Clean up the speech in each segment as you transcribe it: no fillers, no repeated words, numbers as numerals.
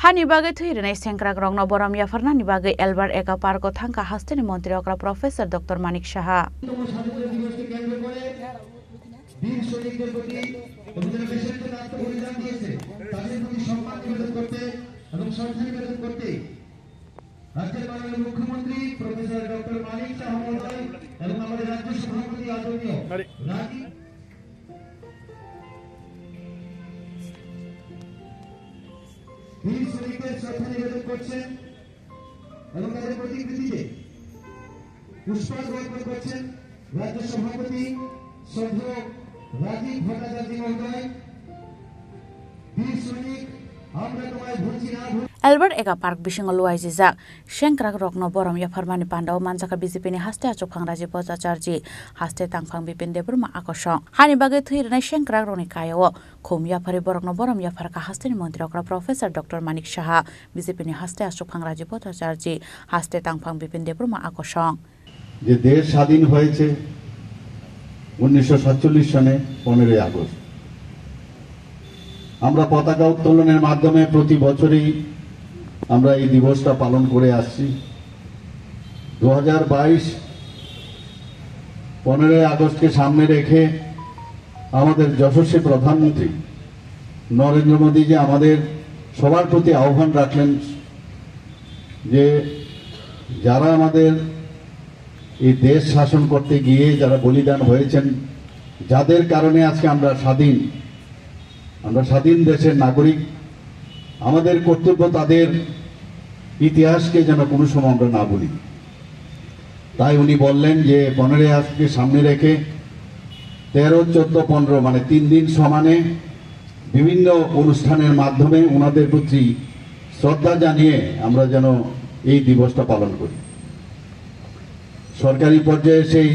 Hani bagai thuirnai sengkrak rokno boram yafarna ni bagai Albert Eka Parko thangka hasteni mantri okra Professor Dr. Manik Saha রাজ্যের মাননীয় মুখ্যমন্ত্রী professor doctor Manik Saha মহোদয় এবং আমাদের রাজ্য সভাপতি আদরণীয় রাজীব বীর শহীদদের শ্রদ্ধা নিবেদন করছেন এবং তাদের প্রতিকৃতিতে পুষ্পার্ঘ্য অর্পণ করছেন রাজ্য সভাপতি শ্রদ্ধেয় রাজীব ভট্টাচার্য মহোদয়। বীর সৈনিক আমরা তোমায় ভুলছি না। Albert Eka Park bisingo luai jijak sengkrak rokno boram yafarmani pandao manjaka BJP ni haste achukphang Rajiv Bhattacharya haste tangphang Bipin Debruma akosong hani bagai thuirnai sengkrak rokni kayao khum yafari borokno boram yafarka hasteni mantri okra Professor Dr. Manik Saha BJP ni haste achukphang Rajiv Bhattacharya haste tangphang Bipin Debruma akosong যে দেশ স্বাধীন হয়েছে 1947 সনে 15 August আমরা পতাকা উত্তোলনের মাধ্যমে প্রতি বছরই আমরা এই দিবসটা পালন করে আসছি। 2022 15 আগস্টকে সামনে রেখে আমাদের যশস্বী প্রধানমন্ত্রী নরেন্দ্র মোদী জি আমাদের সবার প্রতি আহ্বান রাখলেন যে যারা আমাদের এই দেশ শাসন করতে গিয়ে যারা বলিদান হয়েছেন যাদের কারণে আজকে আমরা স্বাধীন দেশের নাগরিক আমাদের কর্তব্য তাদের ইতিহাসকে যেন কোনো সময় আমরা না ভুলি। তাই উনি বললেন যে 15 আগস্টকে সামনে রেখে 13, 14, 15 মানে 3 দিন সমানে বিভিন্ন অনুষ্ঠানের মাধ্যমে ওনাদের প্রতি শ্রদ্ধা জানিয়ে আমরা যেন এই দিবসটা পালন করি। সরকারি পর্যায়ে সেই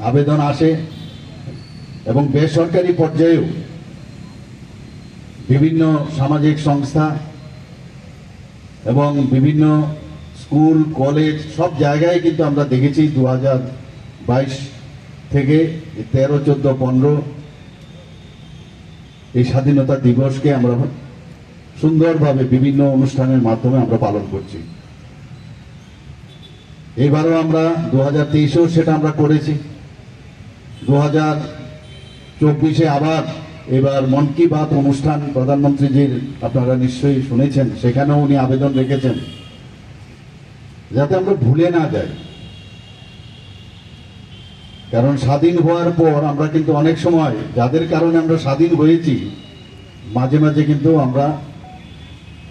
আবেদন আসে এবং বেসরকারি পর্যায়েও বিভিন্ন সামাজিক সংস্থা এবং বিভিন্ন স্কুল কলেজ সব জায়গায় কিন্তু আমরা দেখেছি 2022 থেকে 13, 14, 15 এই স্বাধীনতা দিবসকে আমরা সুন্দরভাবে বিভিন্ন অনুষ্ঠানের মাধ্যমে আমরা পালন করছি। এবারও আমরা 2023-এও সেটা আমরা করেছি। 2024-এ আবার এবার মন কি বাত অনুষ্ঠান প্রধানমন্ত্রীজির আপনারা নিশ্চয়ই শুনেছেন, সেখানেও উনি আবেদন রেখেছেন যাতে আমরা ভুলে না যাই। কারণ স্বাধীন হওয়ার পর আমরা কিন্তু অনেক সময় যাদের কারণে আমরা স্বাধীন হয়েছি মাঝে মাঝে কিন্তু আমরা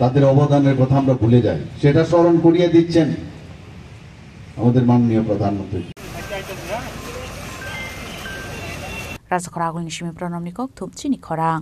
তাদের অবদানের কথা আমরা ভুলে যাই, সেটা স্মরণ করিয়ে দিচ্ছেন আমাদের মাননীয় প্রধানমন্ত্রী। Raja Khoragul Nishimi Pronom Nikok Thumchi Nikhorang